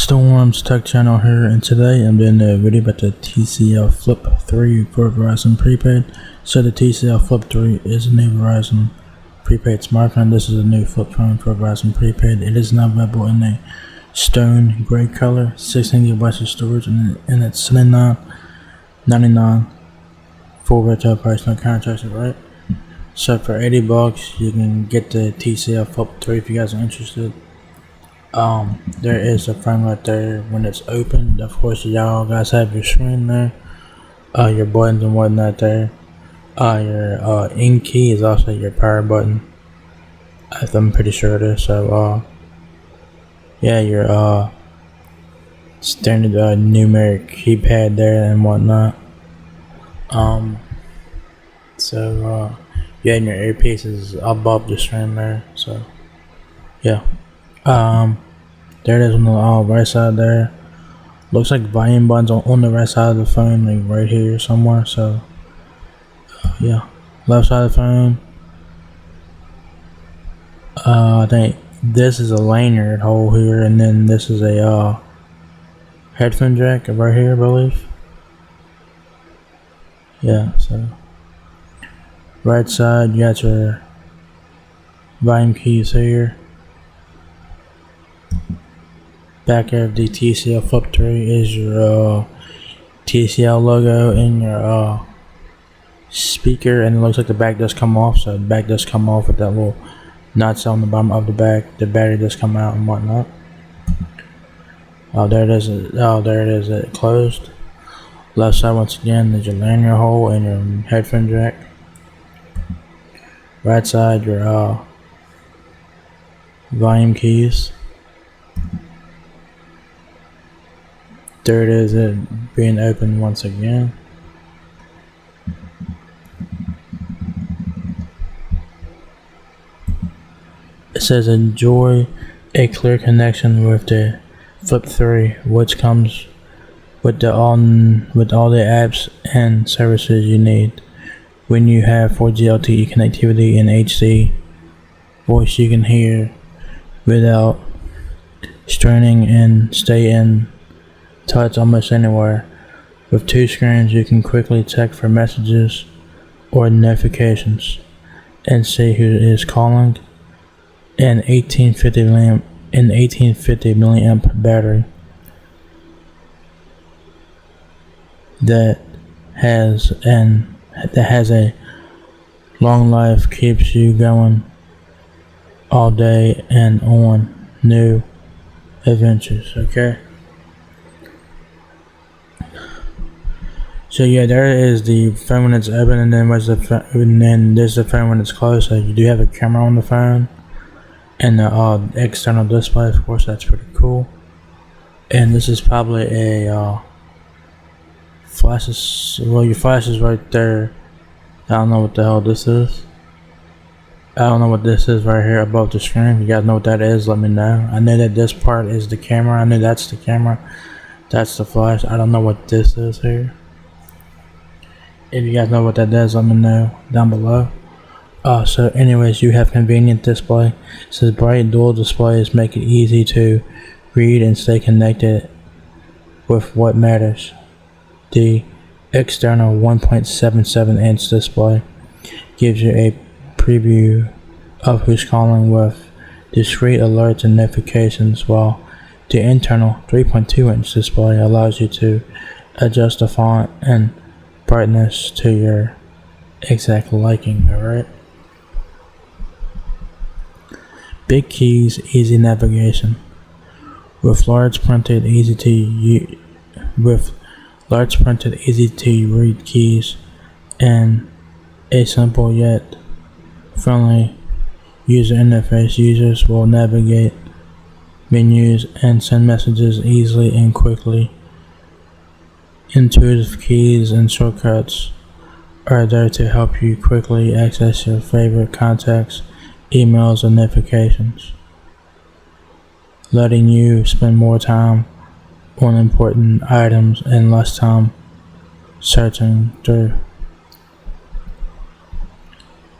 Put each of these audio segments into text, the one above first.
Storm's Tech Channel here, and today I'm doing a video about the TCL FLIP 3 for Verizon Prepaid. So the TCL FLIP 3 is a new Verizon Prepaid smartphone. This is a new flip phone for Verizon Prepaid. It is now available in a stone gray color, 16 GB of storage, and it's $79.99 full retail price, no contracts, right? So for $80 you can get the TCL FLIP 3 if you guys are interested. There is a phone right there when it's open. Of course, y'all guys have your screen there, your buttons and whatnot there. Your in key is also your power button. I'm pretty sure it is. So, yeah, your standard numeric keypad there and whatnot. Yeah, and your earpiece is above the screen there. So, yeah. There it is on the right side there. Looks like volume buttons on the right side of the phone, like right here somewhere. So, yeah, left side of the phone. I think this is a lanyard hole here, and then this is a headphone jack right here, I believe. Yeah, so right side you got your volume keys here. Back of the TCL FLIP 3 is your TCL logo and your speaker, and it looks like the back does come off. So the back does come off with that little nuts on the bottom of the back. The battery does come out and whatnot. There it is. There it is. It closed. Left side once again is your lanyard hole and your headphone jack. Right side your volume keys. There it is, it being opened once again. It says enjoy a clear connection with the FLIP 3, which comes with all the apps and services you need. When you have 4G LTE connectivity and HD voice, you can hear without straining and stay in touch almost anywhere. With two screens you can quickly check for messages or notifications and see who is calling. An 1850 milliamp battery that has a long life, keeps you going all day and on new adventures. Okay, so yeah, there is the phone when it's open, and then there's the phone when it's closed. So you do have a camera on the phone and the external display. Of course, that's pretty cool. And this is probably a flashes. Well, your flash is right there. I don't know what the hell this is. I don't know what this is right here above the screen. If you guys know what that is, let me know. I know that this part is the camera. I know that's the camera. That's the flash. I don't know what this is here. If you guys know what that does, let me know down below. So anyways, you have convenient display. It says bright dual displays make it easy to read and stay connected with what matters. The external 1.77 inch display gives you a preview of who's calling with discrete alerts and notifications, while the internal 3.2 inch display allows you to adjust the font and brightness to your exact liking. Alright, big keys, easy navigation with large printed easy to read keys and a simple yet friendly user interface. Users will navigate menus and send messages easily and quickly. Intuitive keys and shortcuts are there to help you quickly access your favorite contacts, emails, and notifications, letting you spend more time on important items and less time searching through.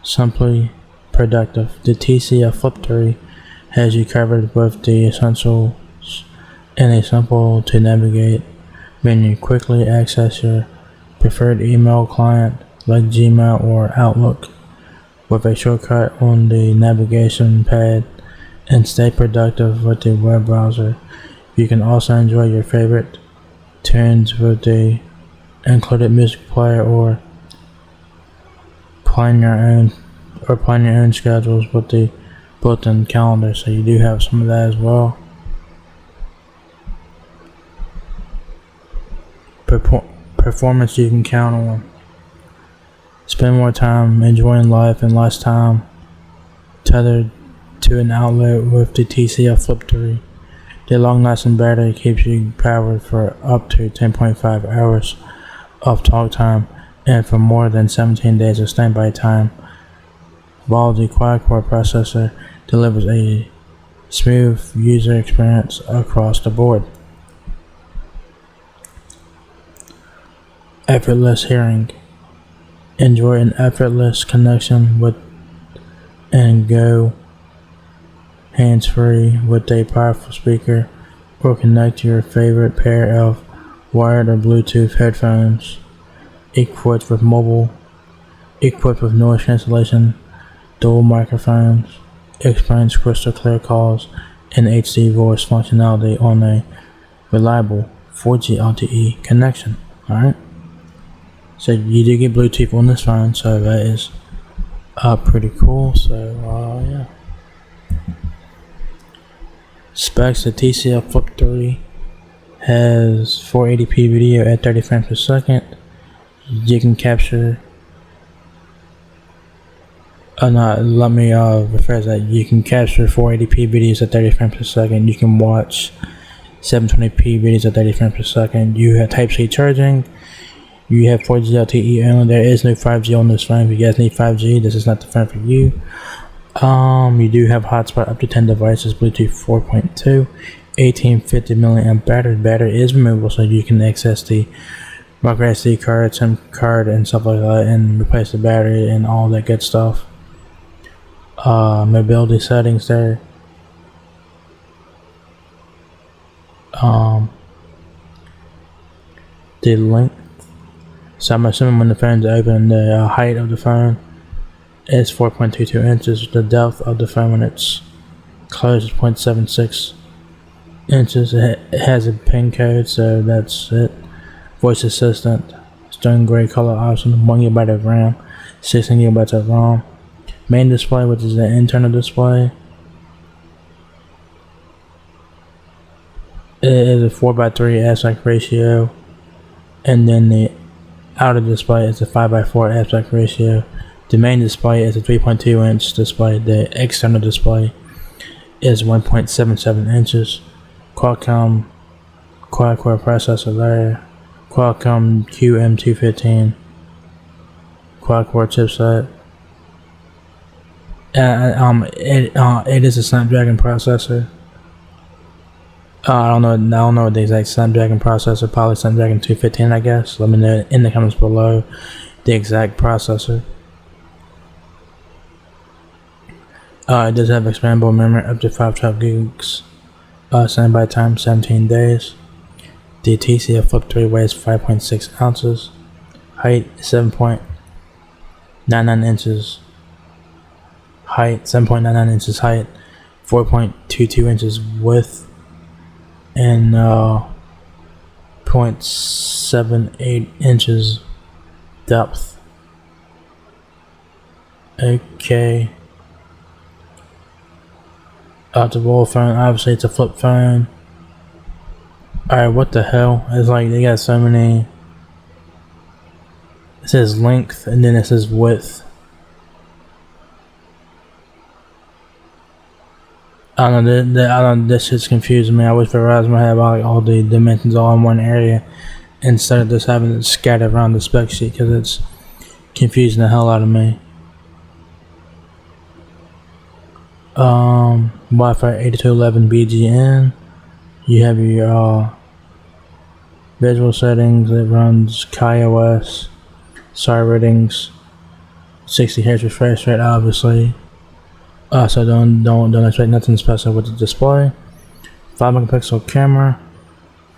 Simply productive. The TCL FLIP 3 has you covered with the essentials and a simple to navigate menu. Quickly access your preferred email client like Gmail or Outlook with a shortcut on the navigation pad, and stay productive with the web browser. You can also enjoy your favorite tunes with the included music player or plan your own schedules with the built-in calendar. So you do have some of that as well. Performance you can count on. Spend more time enjoying life and less time tethered to an outlet with the TCL FLIP 3. The long-lasting battery keeps you powered for up to 10.5 hours of talk time and for more than 17 days of standby time, while the quad-core processor delivers a smooth user experience across the board. Effortless hearing. Enjoy an effortless connection with and go hands-free with a powerful speaker, or connect your favorite pair of wired or Bluetooth headphones equipped with noise cancellation, dual microphones, experience crystal clear calls, and HD voice functionality on a reliable 4G LTE connection. Alright? So you do get Bluetooth on this phone, so that is pretty cool. So yeah. Specs: the TCL FLIP 3 has 480p video at 30 frames per second. You can capture rephrase that. You can capture 480p videos at 30 frames per second. You can watch 720p videos at 30 frames per second. You have Type-C charging. You have 4G LTE only. There is no 5G on this phone. If you guys need 5G, this is not the phone for you. You do have hotspot up to 10 devices, Bluetooth 4.2, 1850 milliamp battery. Battery is removable, so you can access the micro SD card, SIM card, and stuff like that, and replace the battery and all that good stuff. Mobility settings there. The length. So I'm assuming when the phone's open, the height of the phone is 4.22 inches. The depth of the phone when it's closed is 0.76 inches. It has a PIN code, so that's it. Voice assistant, stone gray color option, 1 GB of RAM, 16 GB of ROM. Main display, which is the internal display, it is a 4:3 aspect ratio, and then the outer display is a 5:4 aspect ratio. The main display is a 3.2 inch display. The external display is 1.77 inches. Qualcomm quad-core processor there. Qualcomm QM215 quad-core chipset. It is a Snapdragon processor. I don't know the exact Snapdragon processor. Probably Snapdragon 215, I guess. Let me know in the comments below the exact processor. It does have expandable memory up to 512 gigs. Standby time 17 days. The TCL FLIP 3 weighs 5.6 ounces. Height 7.99 inches. Height 7.99 inches height. 4.22 inches width. And 0.78 inches depth. Okay. The roll phone, obviously it's a flip phone. Alright, what the hell? It's like they got so many. It says length and then it says width. I don't know, this shit's confusing me. I wish Verizon would have all the dimensions all in one area instead of just having it scattered around the spec sheet, because it's confusing the hell out of me. Wi-Fi 8211 BGN. You have your visual settings. It runs KaiOS. SAR ratings, 60 Hz refresh rate, obviously. So don't expect nothing special with the display. 5 megapixel camera,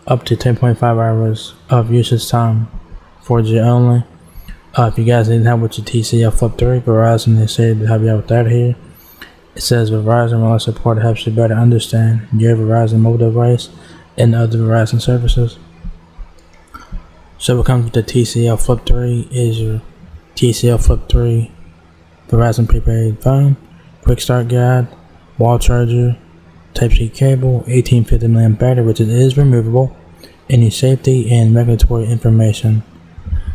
up to 10.5 hours of usage time, 4G only. If you guys need help with your TCL FLIP 3, Verizon, they say to help you out with that here. It says Verizon Wireless Support helps you better understand your Verizon mobile device and other Verizon services. So what comes with the TCL FLIP 3 is your TCL FLIP 3 Verizon Prepaid phone, quick start guide, wall charger, Type-C cable, 1850 mAh battery, which it is removable, any safety and regulatory information.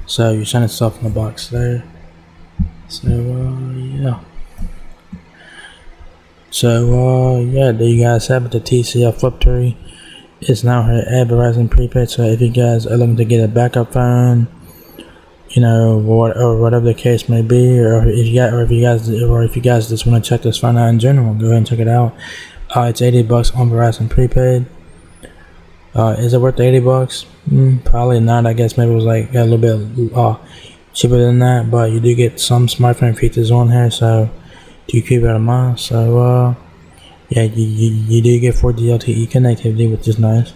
So you send itself in the box there. So yeah. So yeah, there you guys have it. The TCL FLIP 3 is now here at Verizon Prepaid. So if you guys are looking to get a backup phone, you know, or whatever the case may be, or if you guys just want to check this phone out in general, go ahead and check it out. It's $80 on Verizon Prepaid. Is it worth the $80? Probably not. I guess maybe it was like a little bit cheaper than that, but you do get some smartphone features on here, so do keep it in mind. So yeah, you do get 4G LTE connectivity, which is nice.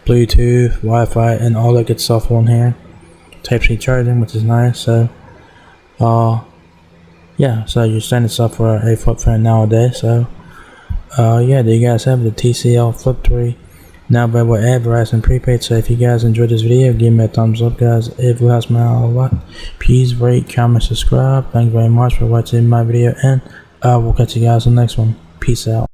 Bluetooth, Wi-Fi, and all that good stuff on here. Type-C charging, which is nice. So yeah, so you're standing stuff for a flip phone nowadays. So yeah, there you guys have the TCL FLIP 3 now available at Verizon Prepaid. So if you guys enjoyed this video, give me a thumbs up, guys. If it helps me out a lot, please rate, comment, subscribe. Thank you very much for watching my video, and I will catch you guys in the next one. Peace out.